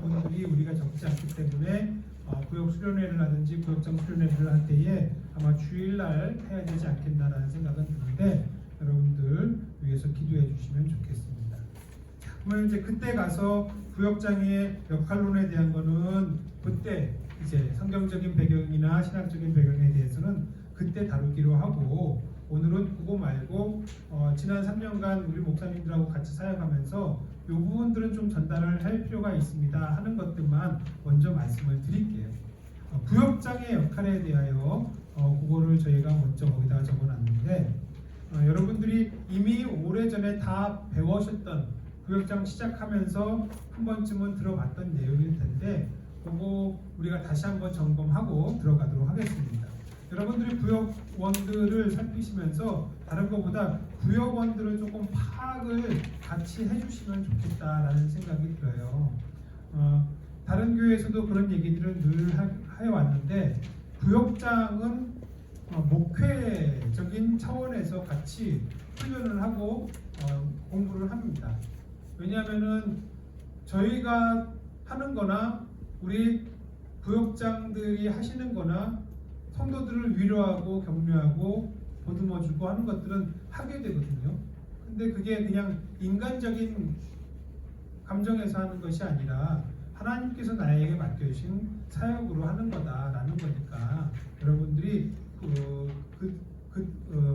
부분들이 우리가 적지 않기 때문에 구역 수련회를 하든지 구역장 수련회를 할 때에 아마 주일날 해야 되지 않겠나라는 생각은 드는데 여러분들 위해서 기도해 주시면 좋겠습니다. 그러면 이제 그때 가서 구역장의 역할론에 대한 거는 그때 이제 성경적인 배경이나 신학적인 배경에 대해서는 그때 다루기로 하고, 오늘은 그거 말고 지난 3년간 우리 목사님들하고 같이 사역하면서 이 부분들은 좀 전달을 할 필요가 있습니다 하는 것들만 먼저 말씀을 드릴게요. 구역장의 역할에 대하여 그거를 저희가 먼저 거기다가 적어놨는데, 여러분들이 이미 오래전에 다 배우셨던, 구역장 시작하면서 한 번쯤은 들어봤던 내용일 텐데 그거 우리가 다시 한번 점검하고 들어가도록 하겠습니다. 여러분들이 구역원들을 살피시면서 다른 것보다 구역원들을 조금 파악을 같이 해주시면 좋겠다라는 생각이 들어요. 다른 교회에서도 그런 얘기들을 늘 해왔는데, 구역장은 목회적인 차원에서 같이 훈련을 하고 공부를 합니다. 왜냐하면은 저희가 하는 거나 우리 구역장들이 하시는 거나 성도들을 위로하고 격려하고 보듬어주고 하는 것들은 하게 되거든요. 근데 그게 그냥 인간적인 감정에서 하는 것이 아니라 하나님께서 나에게 맡겨주신 사역으로 하는 거다라는 거니까 여러분들이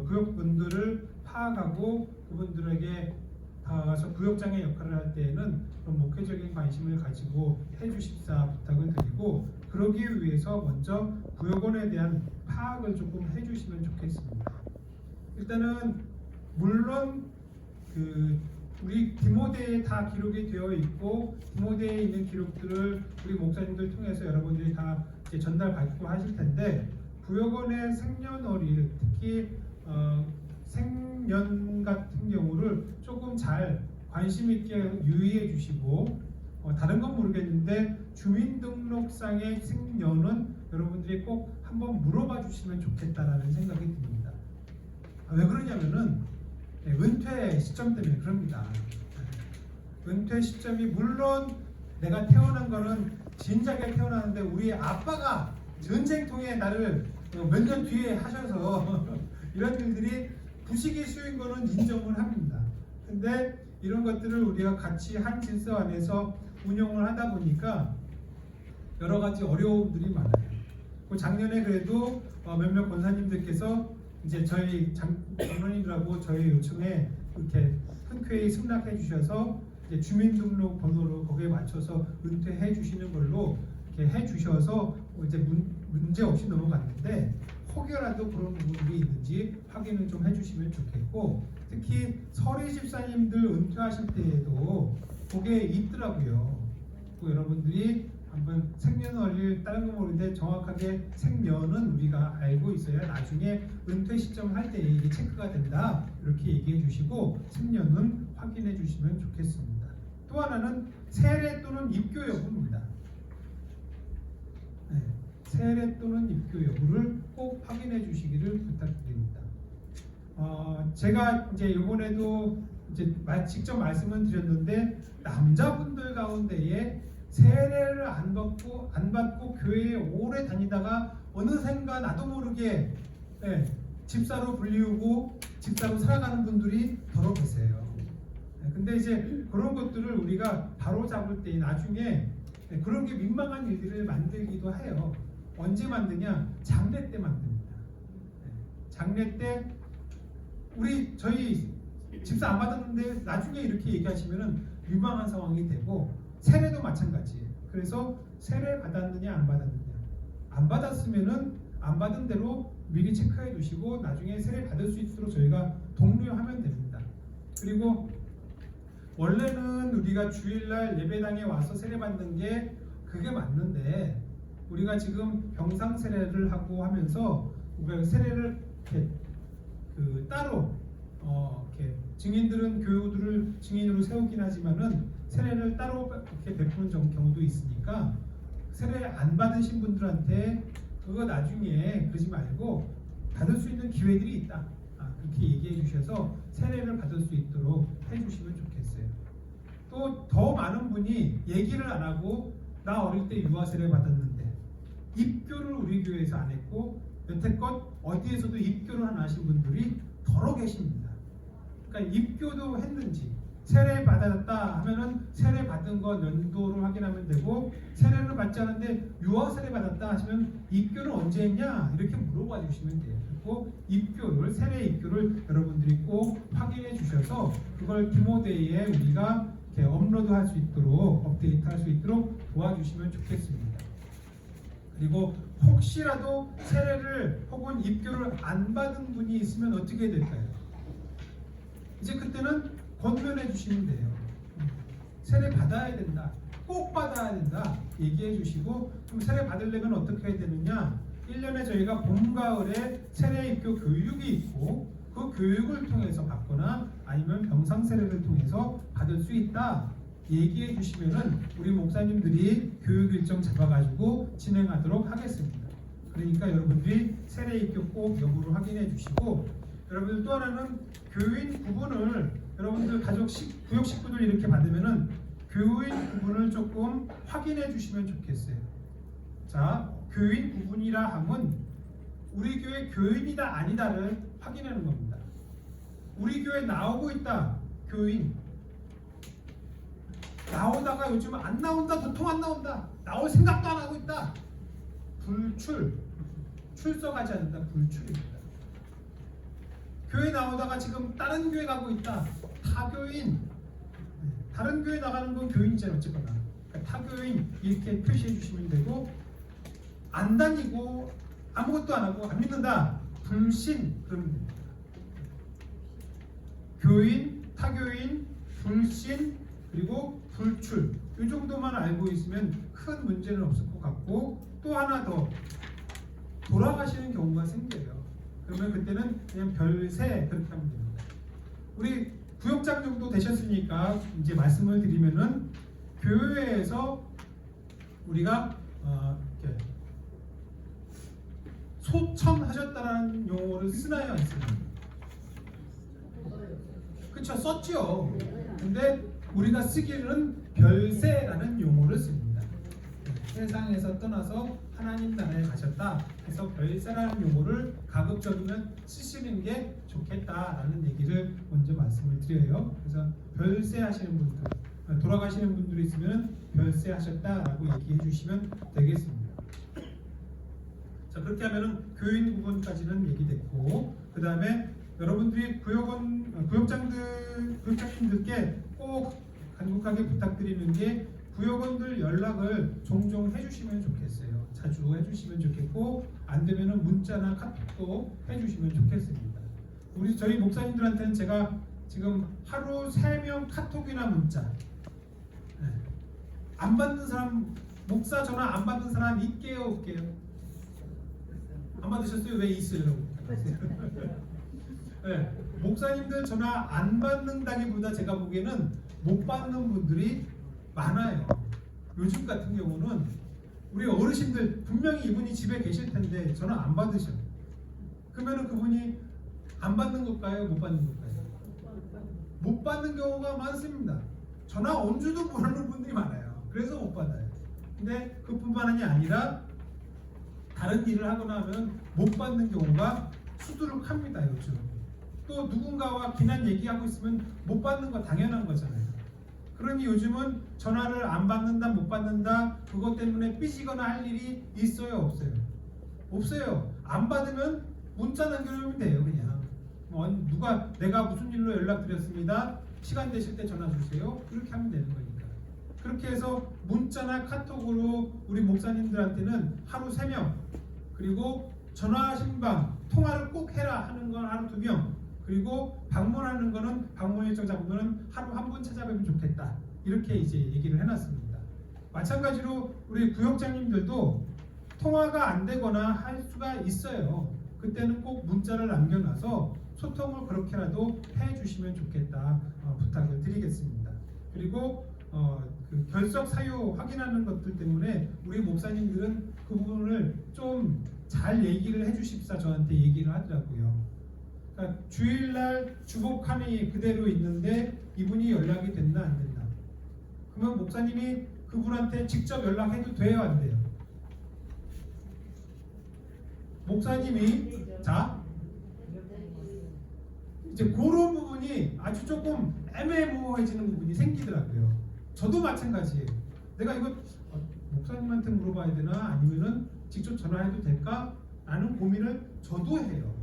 구역분들을 파악하고 그분들에게 다가가서 구역장의 역할을 할 때에는 그런 목회적인 관심을 가지고 해주십사 부탁을 드리고, 그러기 위해서 먼저 구역원에 대한 파악을 조금 해주시면 좋겠습니다. 일단은 물론 우리 디모데에 다 기록이 되어 있고 디모데에 있는 기록들을 우리 목사님들 통해서 여러분들이 다 이제 전달받고 하실 텐데, 구역원의 생년월일, 특히 생년 같은 경우를 조금 잘 관심 있게 유의해 주시고, 다른 건 모르겠는데 주민등록상의 생년은 여러분들이 꼭 한번 물어봐 주시면 좋겠다라는 생각이 듭니다. 왜 그러냐면은 은퇴 시점 때문에 그럽니다. 은퇴 시점이, 물론 내가 태어난 거는 진작에 태어났는데 우리 아빠가 전쟁통에 나를 몇 년 뒤에 하셔서 이런 일들이 부식이 수인 거는 인정을 합니다. 근데 이런 것들을 우리가 같이 한 질서 안에서 운영을 하다 보니까 여러 가지 어려움들이 많아요. 작년에 그래도 몇몇 권사님들께서 이제 저희 장로님들하고 저희 요청에 이렇게 흔쾌히 승낙해 주셔서 이제 주민등록 번호로 거기에 맞춰서 은퇴해 주시는 걸로 이렇게 해 주셔서 이제 문제 없이 넘어갔는데, 혹여라도 그런 부분이 있는지 확인을 좀 해주시면 좋겠고, 특히 서리 집사님들 은퇴하실 때에도 그게 있더라고요. 여러분들이 한번 생년월일, 다른 거 모르는데 정확하게 생년은 우리가 알고 있어야 나중에 은퇴 시점 할 때 이게 체크가 된다, 이렇게 얘기해 주시고 생년은 확인해 주시면 좋겠습니다. 또 하나는 세례 또는 입교 여부입니다. 세례 또는 입교 여부를 꼭 확인해 주시기를 부탁드립니다. 제가 이제 이번에도 이제 직접 말씀을 드렸는데, 남자분들 가운데에 세례를 안 받고 교회에 오래 다니다가 어느샌가 나도 모르게 집사로 불리우고 집사로 살아가는 분들이 더러 계세요. 근데 이제 그런 것들을 우리가 바로 잡을 때 나중에 그런 게 민망한 일들을 만들기도 해요. 언제 만드냐? 장례 때 만듭니다. 장례 때 저희 집사 안 받았는데 나중에 이렇게 얘기하시면은 민망한 상황이 되고, 세례도 마찬가지예요. 그래서 세례 받았느냐 안 받았느냐, 안 받았으면은 안 받은 대로 미리 체크해 두시고 나중에 세례 받을 수 있도록 저희가 독려하면 됩니다. 그리고 원래는 우리가 주일날 예배당에 와서 세례 받는 게 그게 맞는데, 우리가 지금 병상 세례를 하고 하면서 우리가 세례를 이렇게 따로 이렇게 증인들은 교우들을 증인으로 세우긴 하지만은 세례를 따로 이렇게 베푸는 경우도 있으니까, 세례 안 받으신 분들한테 그거 나중에 그러지 말고 받을 수 있는 기회들이 있다, 그렇게 얘기해 주셔서 세례를 받을 수 있도록 해주시면 좋겠어요. 또 더 많은 분이 얘기를 안 하고 나 어릴 때 유아 세례 받았는데 입교를 우리 교회에서 안 했고 여태껏 어디에서도 입교를 안 하신 분들이 더러 계십니다. 그러니까 입교도 했는지 세례 받았다 하면은 세례 받은 거 연도를 확인하면 되고, 세례를 받지 않은데 유아 세례 받았다 하시면 입교를 언제 했냐 이렇게 물어봐 주시면 돼요. 그리고 입교를, 세례 입교를 여러분들이 꼭 확인해 주셔서 그걸 디모데이에 우리가 이렇게 업로드할 수 있도록, 업데이트할 수 있도록 도와주시면 좋겠습니다. 그리고 혹시라도 세례를 혹은 입교를 안 받은 분이 있으면 어떻게 될까요? 이제 그때는 권면해 주시면 돼요. 세례 받아야 된다, 꼭 받아야 된다 얘기해 주시고, 그럼 세례 받으려면 어떻게 해야 되느냐? 1년에 저희가 봄, 가을에 세례 입교 교육이 있고 그 교육을 통해서 받거나 아니면 병상 세례를 통해서 받을 수 있다 얘기해 주시면은 우리 목사님들이 교육 일정 잡아가지고 진행하도록 하겠습니다. 그러니까 여러분들이 세례 입교 꼭 여부를 확인해 주시고, 여러분들 또 하나는 교인 구분을, 여러분들 가족 구역 식구들 이렇게 받으면은 교인 구분을 조금 확인해 주시면 좋겠어요. 자, 교인 구분이라 함은 우리 교회 교인이다 아니다를 확인하는 겁니다. 우리 교회 나오고 있다 교인, 나오다가 요즘 안 나온다, 도통 안 나온다, 나올 생각도 안 하고 있다, 불출, 출석하지 않는다, 불출입니다. 교회 나오다가 지금 다른 교회 가고 있다, 타교인, 다른 교회 나가는 건 교인이잖아요. 어쨌거나 그러니까 타교인 이렇게 표시해 주시면 되고, 안 다니고 아무것도 안 하고 안 믿는다, 불신, 그러면 됩니다. 교인, 타교인, 불신, 그리고 불출, 이 정도만 알고 있으면 큰 문제는 없을 것 같고, 또 하나 더 돌아가시는 경우가 생겨요. 그러면 그때는 그냥 별세 그렇게 하면 됩니다. 우리 구역장 정도 되셨으니까 이제 말씀을 드리면은, 교회에서 우리가 이렇게 소천하셨다라는 용어를 쓰나요, 안 쓰나요? 그쵸, 썼죠. 근데 우리가 쓰기는 별세라는 용어를 씁니다. 세상에서 떠나서 하나님 나라에 가셨다 해서 별세라는 용어를 가급적이면 쓰시는 게 좋겠다라는 얘기를 먼저 말씀을 드려요. 그래서 별세 하시는 분들, 돌아가시는 분들이 있으면 별세 하셨다라고 얘기해 주시면 되겠습니다. 자, 그렇게 하면은 교인 구분까지는 얘기됐고, 그 다음에 여러분들이 구역장님들께 꼭 간곡하게 부탁드리는 게, 구역원들 연락을 종종 해주시면 좋겠어요. 자주 해주시면 좋겠고, 안 되면은 문자나 카톡도 해주시면 좋겠습니다. 저희 목사님들한테는 제가 지금 하루 3명 카톡이나 문자, 안 받는 사람, 목사 전화 안 받는 사람 있게요, 없게요? 안 받으셨어요? 왜 있어요? 네, 목사님들 전화 안 받는다기보다 제가 보기에는 못 받는 분들이 많아요. 요즘 같은 경우는 우리 어르신들 분명히 이분이 집에 계실 텐데 전화 안 받으셔. 그러면은 그분이 안 받는 걸까요? 못 받는 걸까요? 못 받는 경우가 많습니다. 전화 온 줄도 모르는 분들이 많아요. 그래서 못 받아요. 근데 그뿐만이 아니라 다른 일을 하거나 하면 못 받는 경우가 수두룩합니다. 요즘 또 누군가와 비난 얘기하고 있으면 못 받는 거 당연한 거잖아요. 그러니 요즘은 전화를 안 받는다, 못 받는다, 그것 때문에 삐지거나 할 일이 있어요, 없어요? 없어요. 안 받으면 문자 남겨놓으면 돼요. 그냥 내가 무슨 일로 연락드렸습니다, 시간 되실 때 전화 주세요, 이렇게 하면 되는 거니까. 그렇게 해서 문자나 카톡으로 우리 목사님들한테는 하루 3명, 그리고 전화 신방 통화를 꼭 해라 하는 건 하루 2명, 그리고 방문하는 거는 방문 일정 잡으면 하루 한 번 찾아뵈면 좋겠다, 이렇게 이제 얘기를 해놨습니다. 마찬가지로 우리 구역장님들도 통화가 안 되거나 할 수가 있어요. 그때는 꼭 문자를 남겨놔서 소통을 그렇게라도 해주시면 좋겠다 부탁을 드리겠습니다. 그리고 그 결석 사유 확인하는 것들 때문에 우리 목사님들은 그 부분을 좀 잘 얘기를 해주십사 저한테 얘기를 하더라고요. 그러니까 주일날 주복함이 그대로 있는데 이분이 연락이 됐나 안 됐나, 그러면 목사님이 그분한테 직접 연락해도 돼요, 안 돼요? 목사님이 자 이제 그런 부분이 아주 조금 애매모호해지는 부분이 생기더라고요. 저도 마찬가지예요. 내가 이거 목사님한테 물어봐야 되나 아니면은 직접 전화해도 될까? 라는 고민을 저도 해요.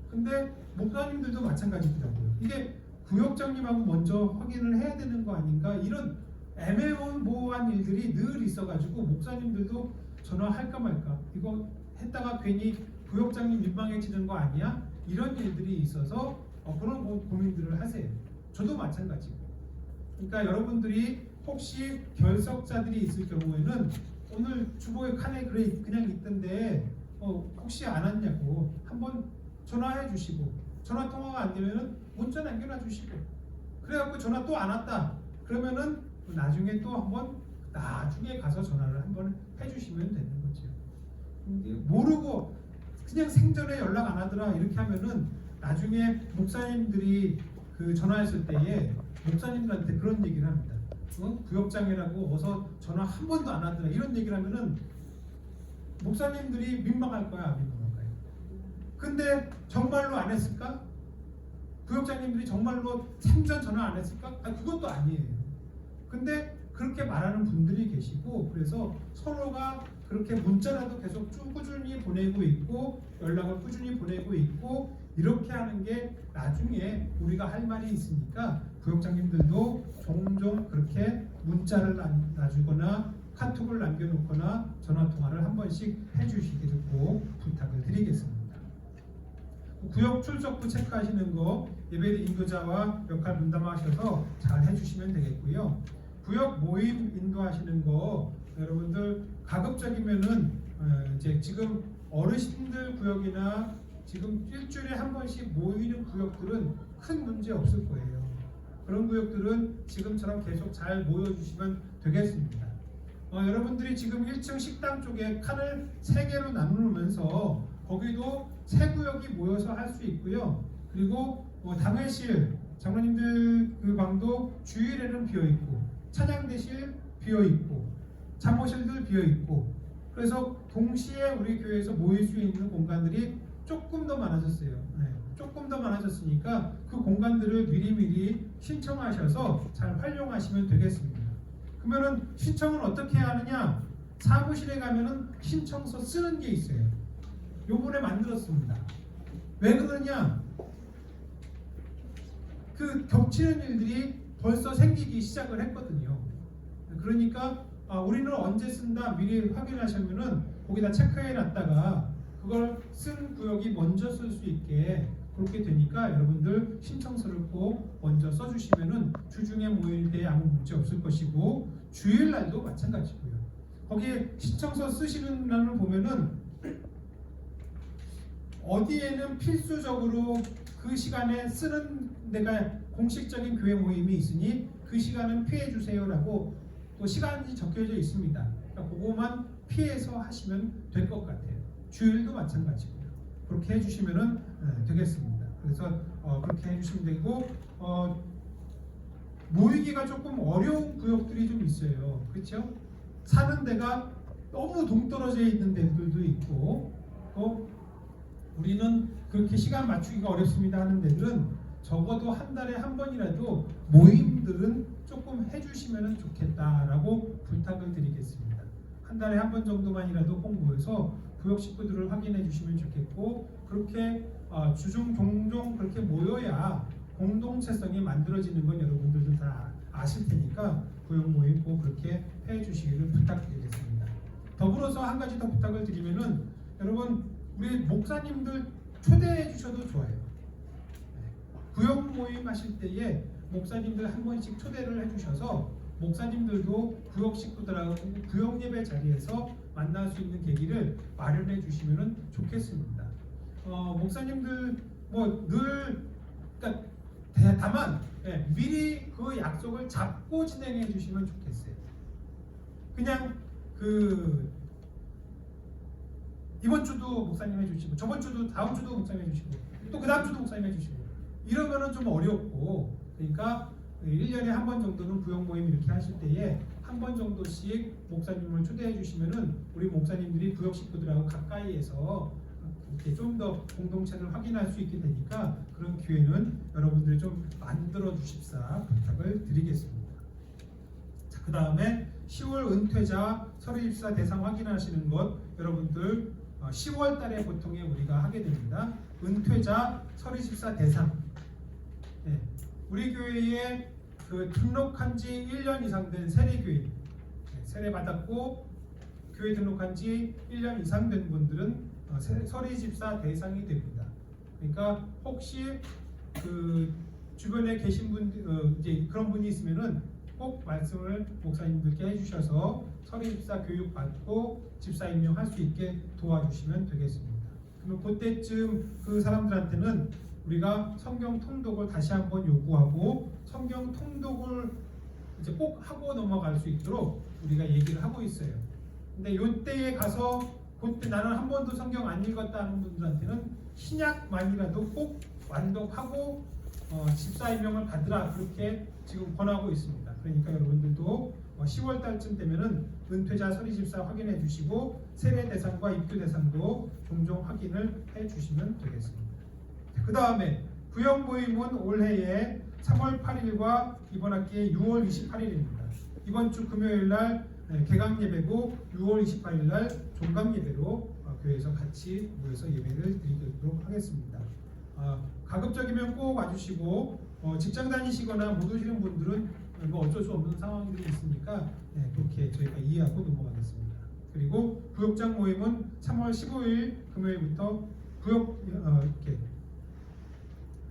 근데 목사님들도 마찬가지더라고요. 이게 구역장님하고 먼저 확인을 해야 되는 거 아닌가? 이런 애매모호한 일들이 늘 있어가지고 목사님들도 전화할까 말까? 이거 했다가 괜히 구역장님 민망해지는 거 아니야? 이런 일들이 있어서 그런 고민들을 하세요. 저도 마찬가지고. 그러니까 여러분들이 혹시 결석자들이 있을 경우에는 오늘 주보에 칸에 그냥 있던데 혹시 안 왔냐고 한번 전화해 주시고, 전화 통화가 안 되면은 문자 남겨놔 주시고, 그래갖고 전화 또 안 왔다 그러면은 나중에 또 한번 나중에 가서 전화를 한번 해주시면 되는 거죠. 근데 모르고 그냥 생전에 연락 안 하더라 이렇게 하면은 나중에 목사님들이 그 전화했을 때에 목사님들한테 그런 얘기를 합니다. 구역장이라고 어서 전화 한 번도 안 하더라 이런 얘기를 하면은 목사님들이 민망할 거야, 안 민망할까요? 근데 정말로 안 했을까? 구역장님들이 정말로 생전 전화 안 했을까? 그것도 아니에요. 근데 그렇게 말하는 분들이 계시고, 그래서 서로가 그렇게 문자라도 계속 꾸준히 보내고 있고 연락을 꾸준히 보내고 있고 이렇게 하는 게 나중에 우리가 할 말이 있으니까 구역장님들도 종종 그렇게 문자를 놔주거나 카톡을 남겨놓거나 전화통화를 한 번씩 해주시기를 꼭 부탁을 드리겠습니다. 구역 출석부 체크하시는 거 예배 인도자와 역할 분담하셔서 잘 해주시면 되겠고요. 구역 모임 인도하시는 거 여러분들 가급적이면은 이제 지금 어르신들 구역이나 지금 일주일에 한 번씩 모이는 구역들은 큰 문제 없을 거예요. 그런 구역들은 지금처럼 계속 잘 모여주시면 되겠습니다. 여러분들이 지금 1층 식당 쪽에 칸을 3개로 나누면서 거기도 세 구역이 모여서 할 수 있고요. 그리고 당회실 장로님들 그 방도 주일에는 비어 있고 찬양대실 비어 있고 사무실들 비어 있고, 그래서 동시에 우리 교회에서 모일 수 있는 공간들이 조금 더 많아졌어요. 조금 더 많아졌으니까 그 공간들을 미리미리 신청하셔서 잘 활용하시면 되겠습니다. 그러면은 신청은 어떻게 하느냐? 사무실에 가면은 신청서 쓰는 게 있어요. 요번에 만들었습니다. 왜 그러냐? 그 겹치는 일들이 벌써 생기기 시작을 했거든요. 그러니까 우리는 언제 쓴다 미리 확인하시면은 거기다 체크해 놨다가 그걸 쓴 구역이 먼저 쓸 수 있게 그렇게 되니까 여러분들 신청서를 꼭 먼저 써주시면은 주중에 모일 때 아무 문제 없을 것이고 주일날도 마찬가지고요. 거기에 신청서 쓰시는 날을 보면은 어디에는 필수적으로 그 시간에 쓰는 데가 공식적인 교회 모임이 있으니 그 시간은 피해 주세요라고 또 시간이 적혀져 있습니다. 그러니까 그거만 피해서 하시면 될 것 같아요. 주일도 마찬가지고요. 그렇게 해주시면 되겠습니다. 그래서 그렇게 해주시면 되고 모이기가 조금 어려운 구역들이 좀 있어요. 그렇죠? 사는 데가 너무 동떨어져 있는 데들도 있고 또 우리는 그렇게 시간 맞추기가 어렵습니다 하는 데들은 적어도 한 달에 한 번이라도 모임들은 조금 해주시면 좋겠다라고 부탁을 드리겠습니다. 한 달에 한 번 정도만이라도 홍보해서 구역 식구들을 확인해 주시면 좋겠고, 그렇게 주중 종종 그렇게 모여야 공동체성이 만들어지는 건 여러분들도 다 아실 테니까 구역 모임 꼭 그렇게 해 주시기를 부탁드리겠습니다. 더불어서 한 가지 더 부탁을 드리면은 여러분 우리 목사님들 초대해 주셔도 좋아요. 구역 모임 하실 때에 목사님들 한 번씩 초대를 해주셔서 목사님들도 구역 식구들하고 구역 예배 자리에서 만날 수 있는 계기를 마련해 주시면 좋겠습니다. 목사님들 그러니까 다만 미리 그 약속을 잡고 진행해 주시면 좋겠어요. 그냥 이번 주도 목사님 해주시고 저번 주도 다음 주도 목사님 해주시고 또 그 다음 주도 목사님 해주시고 이러면은 좀 어렵고, 그러니까 1년에 한 번 정도는 구역 모임 이렇게 하실 때에 한 번 정도씩 목사님을 초대해 주시면은 우리 목사님들이 구역 식구들하고 가까이에서 이렇게 좀 더 공동체를 확인할 수 있게 되니까 그런 기회는 여러분들이 좀 만들어 주십사 부탁을 드리겠습니다. 자, 그 다음에 10월 은퇴자 서류입사 대상 확인하시는 것 여러분들 10월 달에 보통에 우리가 하게 됩니다. 은퇴자 서류입사 대상. 네. 우리 교회에 그 등록한 지 1년 이상 된 세례교인, 네, 세례 받았고 교회 등록한 지 1년 이상 된 분들은 서류집사 대상이 됩니다. 그러니까 혹시 그 주변에 계신 분 이제 그런 분이 있으면은 꼭 말씀을 목사님들께 해주셔서 서류집사 교육 받고 집사 임명할 수 있게 도와주시면 되겠습니다. 그러면 그때쯤 그 사람들한테는 우리가 성경 통독을 다시 한번 요구하고 성경 통독을 이제 꼭 하고 넘어갈 수 있도록 우리가 얘기를 하고 있어요. 근데 이때에 가서 그때 나는 한 번도 성경 안 읽었다 하는 분들한테는 신약만이라도 꼭 완독하고 집사 임명을 받으라 그렇게 지금 권하고 있습니다. 그러니까 여러분들도 10월 달쯤 되면은 은퇴자 서리집사 확인해 주시고 세례 대상과 입교 대상도 종종 확인을 해 주시면 되겠습니다. 그 다음에 구역 모임은 올해에 3월 8일과 이번 학기에 6월 28일입니다. 이번 주 금요일 날 개강 예배고 6월 28일 날 종강 예배로 교회에서 같이 모여서 예배를 드리도록 하겠습니다. 가급적이면 꼭 와주시고 직장 다니시거나 못 오시는 분들은 뭐 어쩔 수 없는 상황들이 있으니까 그렇게 저희가 이해하고 넘어가겠습니다. 그리고 구역장 모임은 3월 15일 금요일부터 구역 이렇게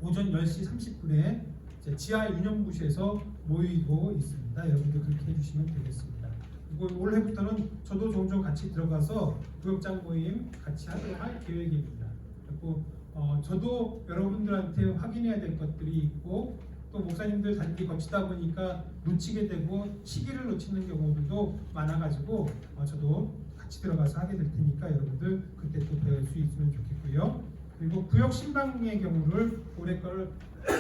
오전 10시 30분에 지하 유년부시에서 모이고 있습니다. 여러분들 그렇게 해주시면 되겠습니다. 그리고 올해부터는 저도 종종 같이 들어가서 구역장 모임 같이 하도록 할 계획입니다. 그리고 저도 여러분들한테 확인해야 될 것들이 있고 또 목사님들 단기 거치다 보니까 놓치게 되고 시기를 놓치는 경우들도 많아가지고 저도 같이 들어가서 하게 될 테니까 여러분들 그때 또 배울 수 있으면 좋겠고요. 그리고 구역 신방의 경우를 올해 걸